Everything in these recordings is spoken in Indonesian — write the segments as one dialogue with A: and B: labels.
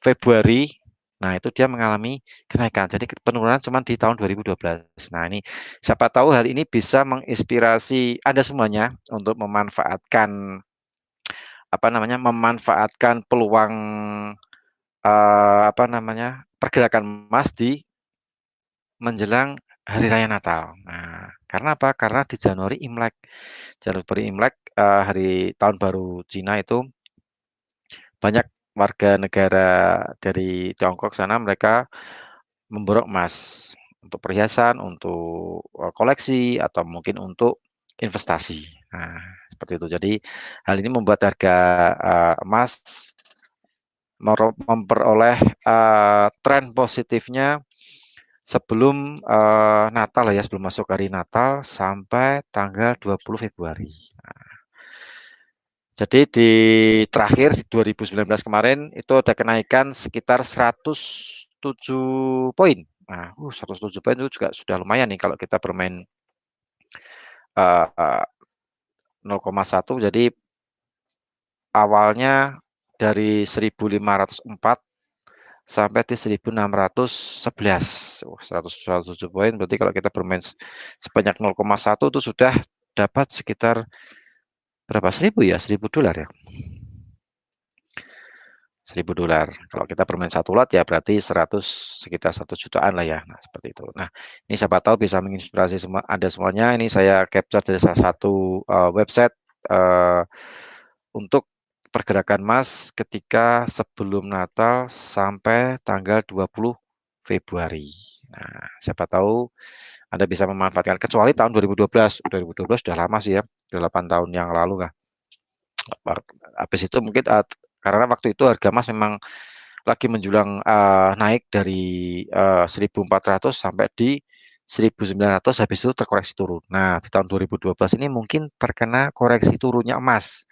A: Februari, nah itu dia mengalami kenaikan. Jadi penurunan cuma di tahun 2012. Nah ini siapa tahu hal ini bisa menginspirasi Anda semuanya untuk memanfaatkan memanfaatkan peluang pergerakan emas di menjelang hari raya Natal. Nah, karena apa? Karena di Januari Imlek. Januari Imlek, hari tahun baru Cina itu banyak warga negara dari Tiongkok sana mereka memborok emas untuk perhiasan, untuk koleksi atau mungkin untuk investasi. Nah, seperti itu. Jadi hal ini membuat harga emas memperoleh tren positifnya sebelum Natal ya, sebelum masuk hari Natal sampai tanggal 20 Februari. Jadi di terakhir 2019 kemarin itu ada kenaikan sekitar 107 poin. Nah, 107 poin itu juga sudah lumayan nih kalau kita bermain 0,1. Jadi awalnya dari 1504 sampai di 1611. 107 poin berarti kalau kita bermain sebanyak 0,1 itu sudah dapat sekitar berapa? 1000 ya, $1000 ya. $1000. Kalau kita bermain satu lot ya berarti sekitar 1 jutaan lah ya. Nah, seperti itu. Nah, ini siapa tahu bisa menginspirasi semua Anda semuanya. Ini saya capture dari salah satu website untuk pergerakan emas ketika sebelum Natal sampai tanggal 20 Februari. Nah, siapa tahu Anda bisa memanfaatkan kecuali tahun 2012. 2012 sudah lama sih ya, sudah 8 tahun yang lalu lah. Habis itu mungkin karena waktu itu harga emas memang lagi menjulang naik dari 1400 sampai di 1900 habis itu terkoreksi turun. Nah, di tahun 2012 ini mungkin terkena koreksi turunnya emas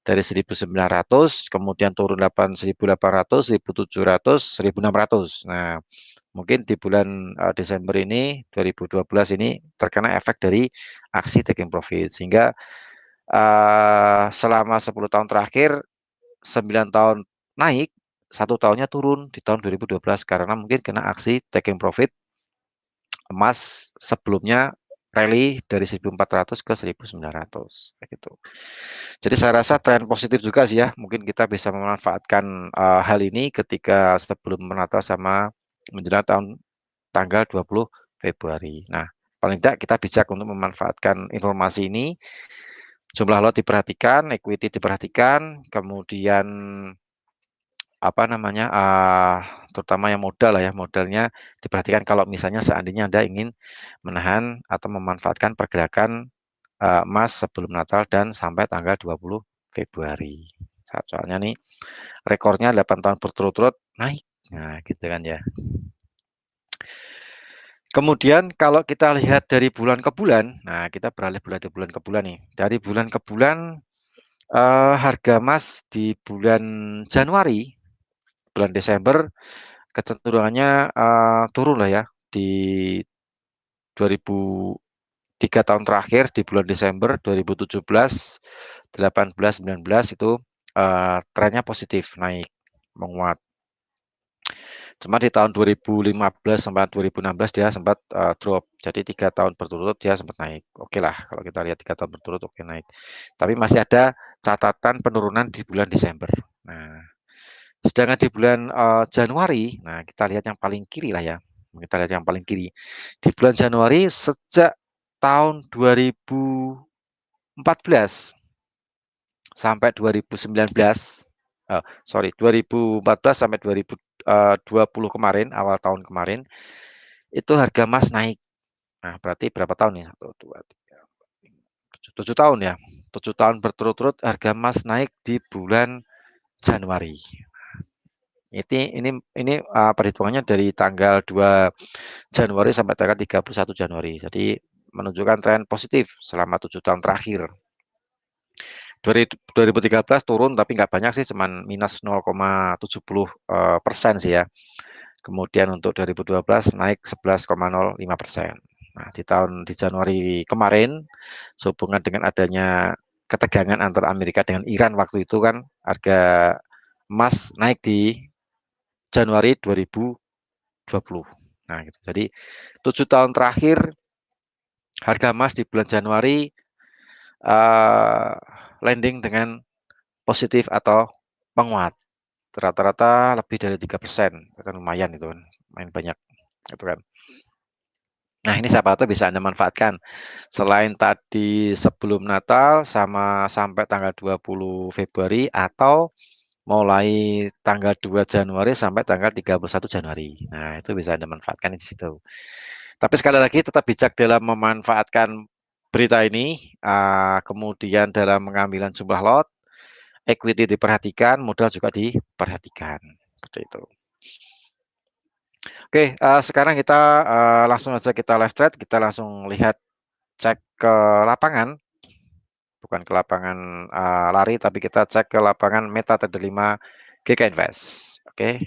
A: dari 1900 kemudian turun 1800, 1700, 1600. Nah, mungkin di bulan Desember ini 2012 ini terkena efek dari aksi taking profit sehingga selama 10 tahun terakhir 9 tahun naik, 1 tahunnya turun di tahun 2012 karena mungkin kena aksi taking profit emas sebelumnya rally dari 1400 ke 1900 kayak gitu. Jadi saya rasa tren positif juga sih ya, mungkin kita bisa memanfaatkan hal ini ketika sebelum Natal sama menjelang tanggal 20 Februari. Nah, paling tidak kita bijak untuk memanfaatkan informasi ini. Jumlah lot diperhatikan, equity diperhatikan, kemudian terutama yang modal lah ya, modalnya diperhatikan kalau misalnya seandainya Anda ingin menahan atau memanfaatkan pergerakan emas sebelum Natal dan sampai tanggal 20 Februari. Soalnya nih rekornya 8 tahun berturut-turut naik. Nah, gitu kan ya. Kemudian kalau kita lihat dari bulan ke bulan, nah kita beralih dari bulan ke bulan nih. Dari bulan ke bulan harga emas di bulan Januari, bulan Desember kecenderungannya turun lah ya di 3 tahun terakhir di bulan Desember 2017, 18, 19 itu trennya positif naik menguat. Cuma di tahun 2015 sampai 2016 dia sempat drop. Jadi 3 tahun berturut-turut dia sempat naik. Oke lah kalau kita lihat 3 tahun berturut oke naik. Tapi masih ada catatan penurunan di bulan Desember. Nah, sedangkan di bulan Januari, nah kita lihat yang paling kiri lah ya. Kita lihat yang paling kiri. Di bulan Januari sejak tahun 2014 sampai 2019, 2014 sampai 2020 kemarin, awal tahun kemarin, itu harga emas naik. Nah, berarti berapa tahun ya? 1, 2, 3, 7 tahun ya. 7 tahun berturut-turut harga emas naik di bulan Januari. Ini perhitungannya dari tanggal 2 Januari sampai tanggal 31 Januari. Jadi menunjukkan tren positif selama 7 tahun terakhir. 2013 turun tapi nggak banyak sih, cuman minus 0,70% sih ya. Kemudian untuk 2012 naik 11,05%. Nah, di Januari kemarin, sehubungan dengan adanya ketegangan antara Amerika dengan Iran waktu itu kan harga emas naik di Januari 2020. Nah, gitu. Jadi 7 tahun terakhir harga emas di bulan Januari uh, landing dengan positif atau penguat. Rata-rata lebih dari 3%, kan lumayan itu kan, main banyak, gitu kan. Nah, ini siapa tahu bisa Anda manfaatkan. Selain tadi sebelum Natal sama sampai tanggal 20 Februari atau mulai tanggal 2 Januari sampai tanggal 31 Januari. Nah, itu bisa Anda manfaatkan di situ. Tapi sekali lagi tetap bijak dalam memanfaatkan berita ini, kemudian dalam pengambilan jumlah lot, equity diperhatikan, modal juga diperhatikan. Seperti itu. Oke, sekarang kita langsung aja kita live trade, kita langsung lihat cek ke lapangan, bukan ke lapangan lari, tapi kita cek ke lapangan MetaTrader 5 GK Invest. Oke,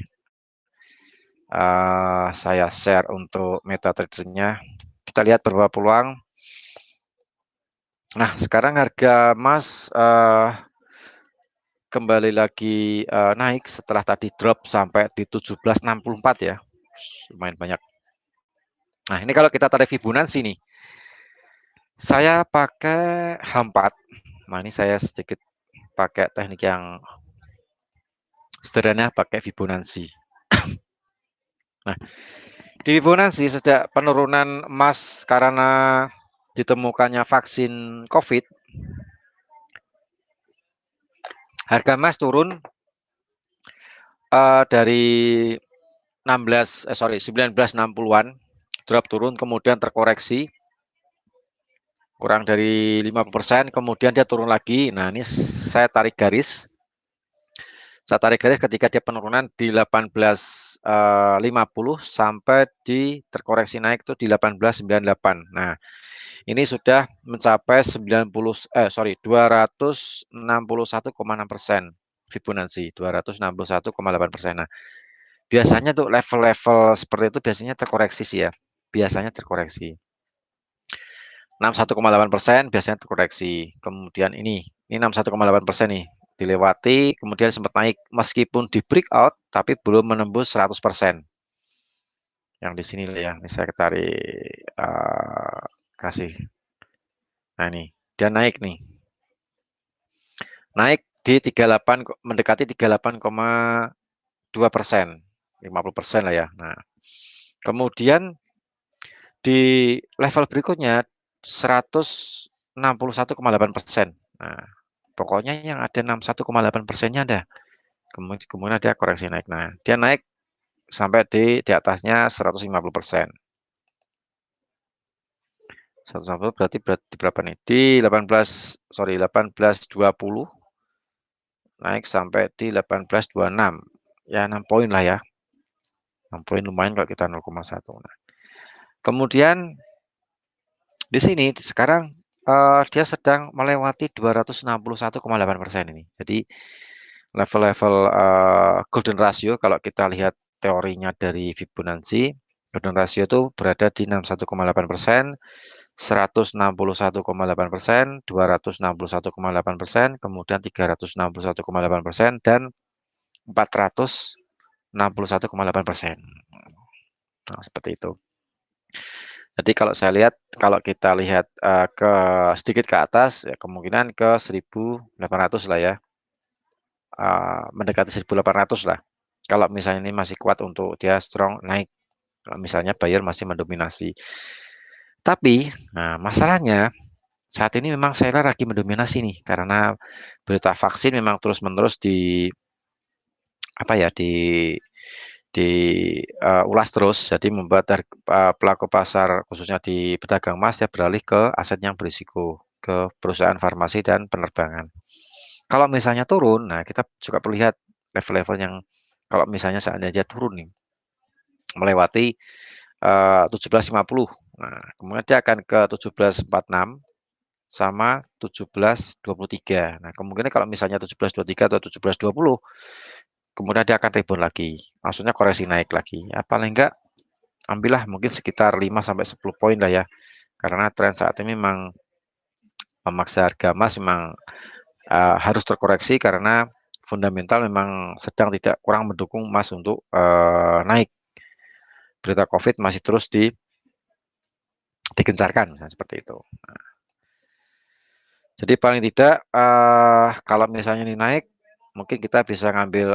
A: saya share untuk MetaTrader-nya. Kita lihat beberapa peluang. Nah, sekarang harga emas kembali lagi naik setelah tadi drop sampai di 1764 ya. Lumayan banyak. Nah, ini kalau kita tarik Fibonacci nih. Saya pakai H4. Nah, ini saya sedikit pakai teknik yang sederhana, pakai Fibonacci. Nah, di Fibonacci sejak penurunan emas karena ditemukannya vaksin COVID, harga emas turun dari 1960-an, drop turun, kemudian terkoreksi kurang dari 50%, kemudian dia turun lagi. Nah, ini saya tarik garis. Saya tarik garis ketika dia penurunan di 1850 sampai di terkoreksi naik tuh di 1898. Nah, ini sudah mencapai 261,6% Fibonacci, 261,8%. Nah, biasanya tuh level-level seperti itu biasanya terkoreksi sih ya. Biasanya terkoreksi. 61,8% biasanya terkoreksi. Kemudian ini 61,8% nih dilewati, kemudian sempat naik meskipun di breakout tapi belum menembus 100%. Yang di sini ya, ini saya tarik kasih. Nah, ini dia naik nih. Naik di 38, mendekati 38,2%. 50% lah ya. Nah, kemudian di level berikutnya 161,8%. Nah, pokoknya yang ada 61,8%-nya ada. Kemudian dia koreksi naik. Nah, dia naik sampai di atasnya 150%. 150 berarti berapa nih? Di 1820 naik sampai di 1826. Ya 6 poin lah ya. 6 poin lumayan kalau kita 0,1. Nah, kemudian di sini sekarang dia sedang melewati 261,8% ini. Jadi level-level golden ratio kalau kita lihat teorinya dari Fibonacci, golden ratio itu berada di 61,8%, 161,8%, 261,8%, kemudian 361,8% dan 461,8%. Nah, seperti itu. Jadi kalau saya lihat, kalau kita lihat sedikit ke atas, ya kemungkinan ke 1.800 lah ya, mendekati 1.800 lah. Kalau misalnya ini masih kuat untuk dia strong naik, misalnya buyer masih mendominasi. Tapi, nah masalahnya saat ini memang seller lagi mendominasi nih, karena berita vaksin memang terus-menerus di apa ya ulas terus, jadi membuat pelaku pasar khususnya di pedagang emas dia beralih ke aset yang berisiko, ke perusahaan farmasi dan penerbangan. Kalau misalnya turun, nah kita juga perlu lihat level-level yang kalau misalnya seandainya turun nih melewati 1750. Nah, kemudian dia akan ke 1746 sama 1723. Nah, kemungkinan kalau misalnya 1723 atau 1720 kemudian dia akan rebound lagi. Maksudnya koreksi naik lagi. Ya, paling enggak ambillah mungkin sekitar 5 sampai 10 poin lah ya. Karena tren saat ini memang memaksa harga emas memang harus terkoreksi karena fundamental memang sedang tidak kurang mendukung emas untuk naik. Berita COVID masih terus digencarkan, seperti itu. Nah, jadi paling tidak kalau misalnya ini naik, mungkin kita bisa ngambil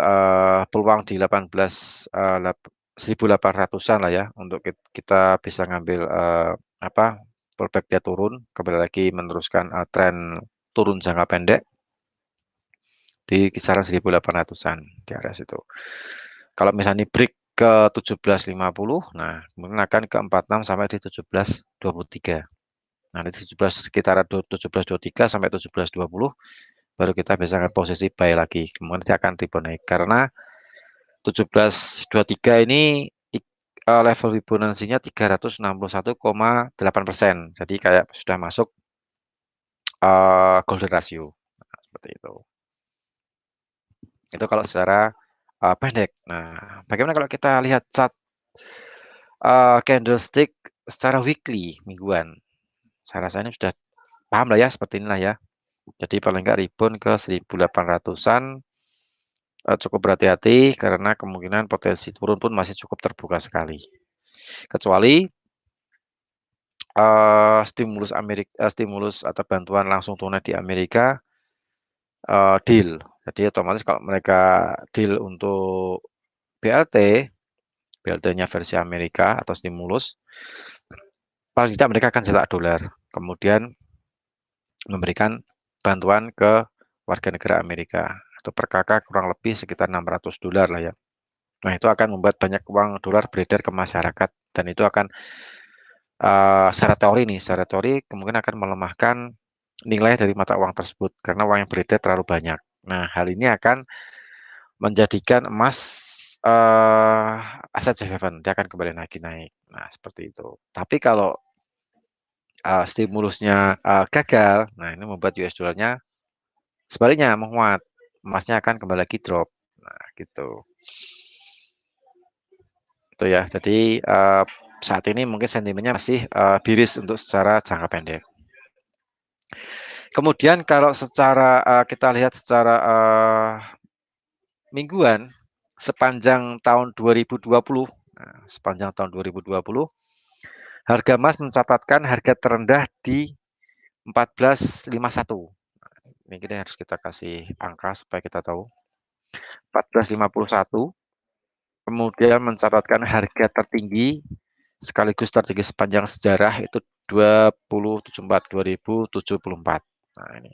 A: peluang di 18.800-an lah ya, untuk kita bisa ngambil apa pullback dia turun, kembali lagi meneruskan tren turun jangka pendek di kisaran 1.800-an di area situ. Kalau misalnya break ke 17.50, nah mungkin akan ke 46 sampai di 17.23. Nah, di 17 sekitar 17.23 sampai 17.20 baru kita bisa ngambil posisi buy lagi. Kemudian nanti akan tipe naik karena 17.23 ini level Fibonacci-nya 361,8%. Jadi kayak sudah masuk golden ratio. Nah, seperti itu. Itu kalau secara pendek. Nah, bagaimana kalau kita lihat chart candlestick secara weekly, mingguan? Saya rasa ini sudah paham lah ya, seperti inilah ya. Jadi paling nggak rebound ke 1.800-an cukup berhati-hati karena kemungkinan potensi turun pun masih cukup terbuka sekali. Kecuali stimulus atau bantuan langsung tunai di Amerika deal. Jadi otomatis kalau mereka deal untuk BLT-nya versi Amerika atau stimulus, paling tidak mereka akan cetak dolar, kemudian memberikan bantuan ke warga negara Amerika atau per kakak kurang lebih sekitar $600 lah ya. Nah, itu akan membuat banyak uang dolar beredar ke masyarakat dan itu akan secara teori kemungkinan akan melemahkan nilai dari mata uang tersebut karena uang yang beredar terlalu banyak. Nah, hal ini akan menjadikan emas aset safe haven, dia akan kembali naik. Nah, seperti itu. Tapi kalau stimulusnya gagal, nah ini membuat US dollarnya sebaliknya menguat, emasnya akan kembali lagi drop. Nah, gitu. Itu ya. Jadi saat ini mungkin sentimennya masih biris untuk secara jangka pendek. Kemudian kalau secara kita lihat secara mingguan sepanjang tahun 2020, nah, sepanjang tahun 2020 harga emas mencatatkan harga terendah di 14.51. Ini kita harus kita kasih angka supaya kita tahu. 14.51. Kemudian mencatatkan harga tertinggi sekaligus tertinggi sepanjang sejarah itu 2074. Nah, ini.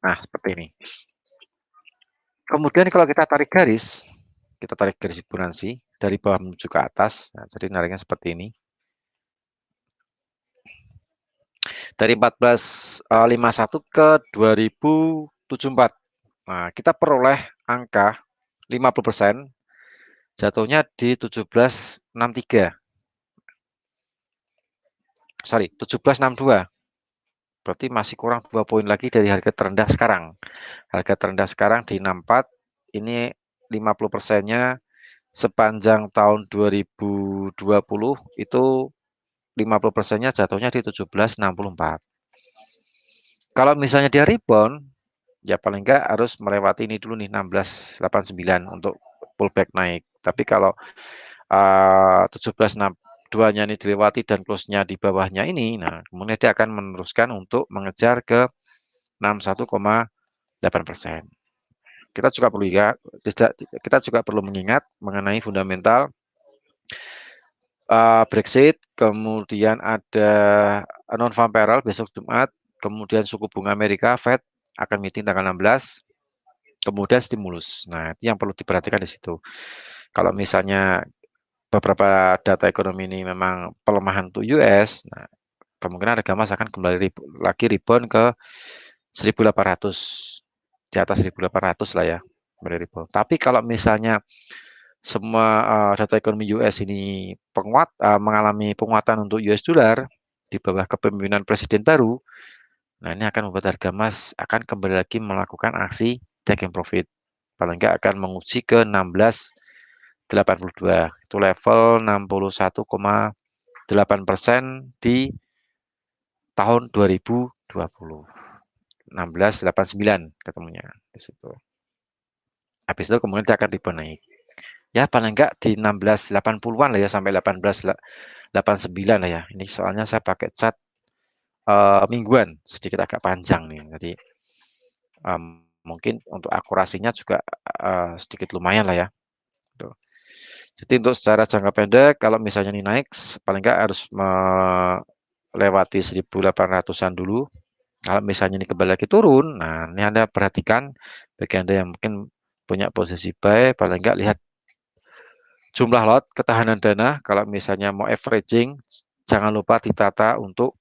A: Nah, seperti ini. Kemudian kalau kita tarik garis Fibonacci dari bawah menuju ke atas. Nah, jadi nariknya seperti ini. Dari 1451 ke 2074. Nah, kita peroleh angka 50%, jatuhnya di 1763. Sorry, 1762. Berarti masih kurang 2 poin lagi dari harga terendah sekarang. Harga terendah sekarang di 64, ini 50%-nya sepanjang tahun 2020 itu 50%-nya jatuhnya di 1764. Kalau misalnya dia rebound, ya paling enggak harus melewati ini dulu nih 1689 untuk pullback naik. Tapi kalau 1762-nya ini dilewati dan close-nya di bawahnya ini, nah kemudian dia akan meneruskan untuk mengejar ke 61,8%. Kita juga perlu kita juga perlu mengingat mengenai fundamental Brexit, kemudian ada non-farm payroll besok Jumat, kemudian suku bunga Amerika Fed akan meeting tanggal 16, kemudian stimulus. Nah, itu yang perlu diperhatikan di situ. Kalau misalnya beberapa data ekonomi ini memang pelemahan untuk US, nah, kemungkinan harga emas akan kembali lagi rebound ke 1.800, di atas 1.800 lah ya, rebound. Tapi kalau misalnya semua data ekonomi US ini mengalami penguatan untuk US dollar di bawah kepemimpinan presiden baru, nah ini akan membuat harga emas akan kembali lagi melakukan aksi taking profit. Paling nggak akan menguji ke 1682. Itu level 61,8% di tahun 2020. 16.89 ketemunya di situ. Habis itu kemudian dia akan tiba naik. Ya paling enggak di 16.80-an lah ya sampai 18.89 lah ya. Ini soalnya saya pakai chart mingguan, sedikit agak panjang nih. Jadi mungkin untuk akurasinya juga sedikit lumayan lah ya. Tuh. Jadi untuk secara jangka pendek, kalau misalnya ini naik, paling enggak harus melewati 1.800-an dulu. Kalau misalnya ini kembali lagi turun, nah ini Anda perhatikan, bagi Anda yang mungkin punya posisi buy, paling enggak lihat jumlah lot, ketahanan dana, kalau misalnya mau averaging, jangan lupa ditata untuk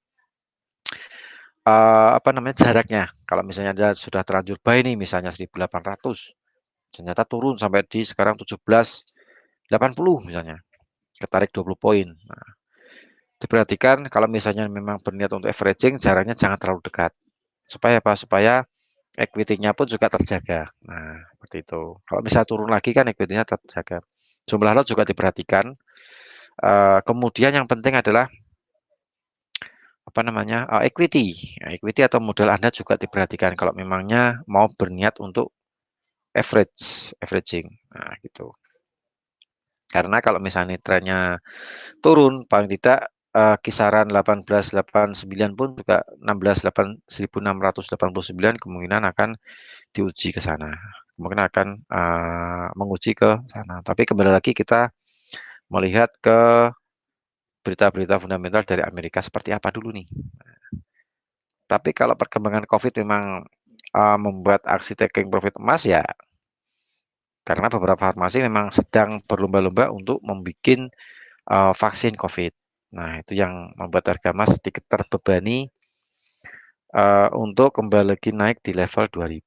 A: apa namanya jaraknya. Kalau misalnya Anda sudah terlanjur buy nih, misalnya 1.800, ternyata turun sampai di sekarang 17.80 misalnya, ketarik 20 poin. Nah, diperhatikan kalau misalnya memang berniat untuk averaging, jaraknya jangan terlalu dekat. Supaya apa? Supaya equity-nya pun juga terjaga. Nah, seperti itu. Kalau bisa turun lagi kan equity-nya terjaga. Jumlah lot juga diperhatikan. Kemudian yang penting adalah apa namanya equity. Nah, equity atau modal Anda juga diperhatikan kalau memangnya mau berniat untuk averaging. Nah, gitu. Karena kalau misalnya trennya turun, paling tidak kisaran 18.89 pun juga 16.689 kemungkinan akan diuji ke sana. Kemungkinan akan menguji ke sana. Tapi kembali lagi kita melihat ke berita-berita fundamental dari Amerika seperti apa dulu nih. Tapi kalau perkembangan COVID memang membuat aksi taking profit emas ya, karena beberapa farmasi memang sedang berlomba-lomba untuk membuat vaksin COVID. Nah, itu yang membuat harga emas sedikit terbebani untuk kembali lagi naik di level 2000.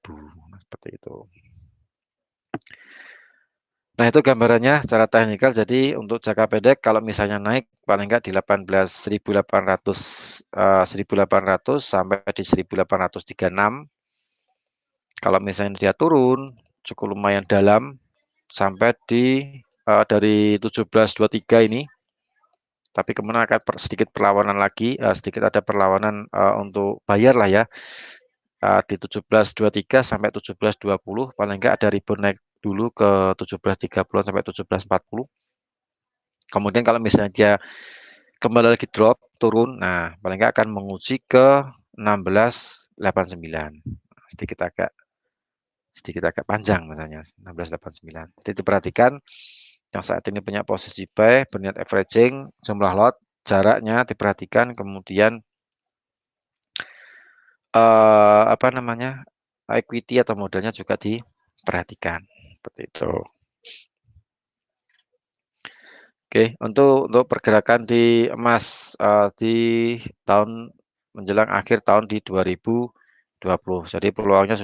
A: Nah, seperti itu. Nah, itu gambarannya secara teknikal. Jadi untuk jangka pendek kalau misalnya naik paling enggak di 18.800 1.800 sampai di 1.836. Kalau misalnya dia turun cukup lumayan dalam sampai di dari 17.23 ini. Tapi kemudian akan sedikit perlawanan lagi, sedikit ada perlawanan untuk bayar lah ya. Di 17.23 sampai 17.20 paling enggak ada rebound naik dulu ke 17.30 sampai 17.40. Kemudian kalau misalnya dia kembali lagi drop turun, nah paling enggak akan menguji ke 16.89. Sedikit agak panjang misalnya 16.89. Jadi diperhatikan yang saat ini punya posisi buy, berniat averaging, jumlah lot, jaraknya diperhatikan, kemudian apa namanya equity atau modalnya juga diperhatikan seperti itu. Oke, untuk pergerakan di emas di tahun menjelang akhir tahun di 2020. Jadi peluangnya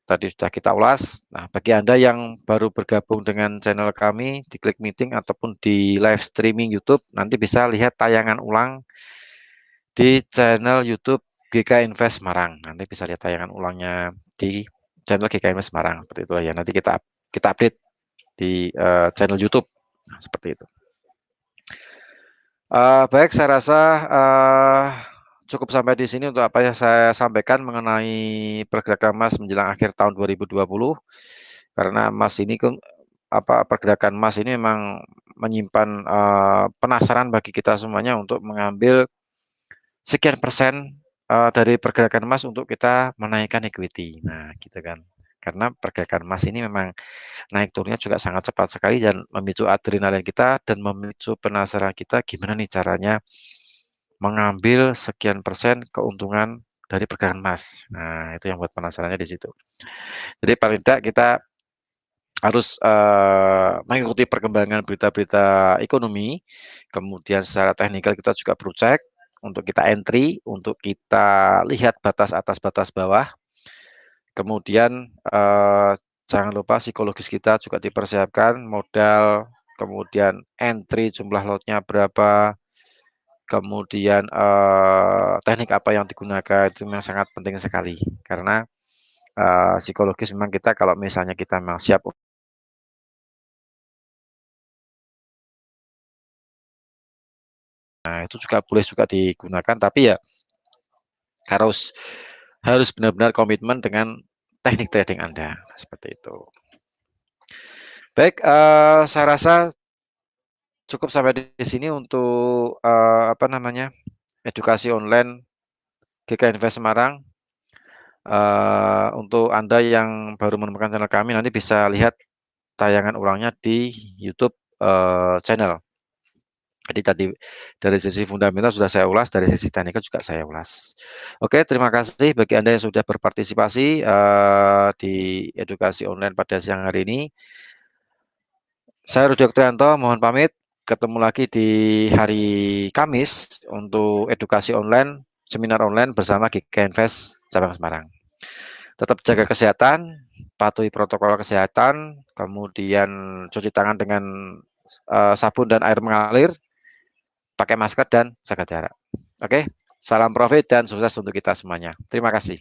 A: tadi sudah kita ulas. Nah, bagi Anda yang baru bergabung dengan channel kami di Klik Meeting ataupun di live streaming YouTube, nanti bisa lihat tayangan ulang di channel YouTube GK Invest Semarang. Nanti bisa lihat tayangan ulangnya di channel GK Invest Semarang. Seperti itu ya. Nanti kita update di channel YouTube. Nah, seperti itu. Baik, saya rasa cukup sampai di sini untuk apa yang saya sampaikan mengenai pergerakan emas menjelang akhir tahun 2020. Karena emas ini pergerakan emas ini memang menyimpan penasaran bagi kita semuanya untuk mengambil sekian persen dari pergerakan emas untuk kita menaikkan equity. Nah, gitu kan. Karena pergerakan emas ini memang naik turunnya juga sangat cepat sekali dan memicu adrenalin kita dan memicu penasaran kita gimana nih caranya mengambil sekian persen keuntungan dari pergerakan emas. Nah, itu yang buat penasarannya di situ. Jadi paling tidak kita harus mengikuti perkembangan berita-berita ekonomi, kemudian secara teknikal kita juga perlu cek untuk kita entry, untuk kita lihat batas atas, batas bawah. Kemudian jangan lupa psikologis kita juga dipersiapkan, modal, kemudian entry jumlah lotnya berapa, kemudian teknik apa yang digunakan itu memang sangat penting sekali karena psikologis memang kita kalau misalnya kita memang siap. Nah, itu juga boleh juga digunakan, tapi ya harus harus benar-benar komitmen dengan teknik trading Anda, seperti itu. Baik, saya rasa cukup sampai di sini untuk, apa namanya, edukasi online GK Invest Semarang. Untuk Anda yang baru menemukan channel kami, nanti bisa lihat tayangan ulangnya di YouTube, channel. Jadi tadi dari sisi fundamental sudah saya ulas, dari sisi teknikal juga saya ulas. Oke, terima kasih bagi Anda yang sudah berpartisipasi, di edukasi online pada siang hari ini. Saya Rudi Oktavianto, mohon pamit. Ketemu lagi di hari Kamis untuk edukasi online, seminar online bersama GK Invest Cabang Semarang. Tetap jaga kesehatan, patuhi protokol kesehatan, kemudian cuci tangan dengan sabun dan air mengalir, pakai masker dan jaga jarak. Oke, salam profit dan sukses untuk kita semuanya. Terima kasih.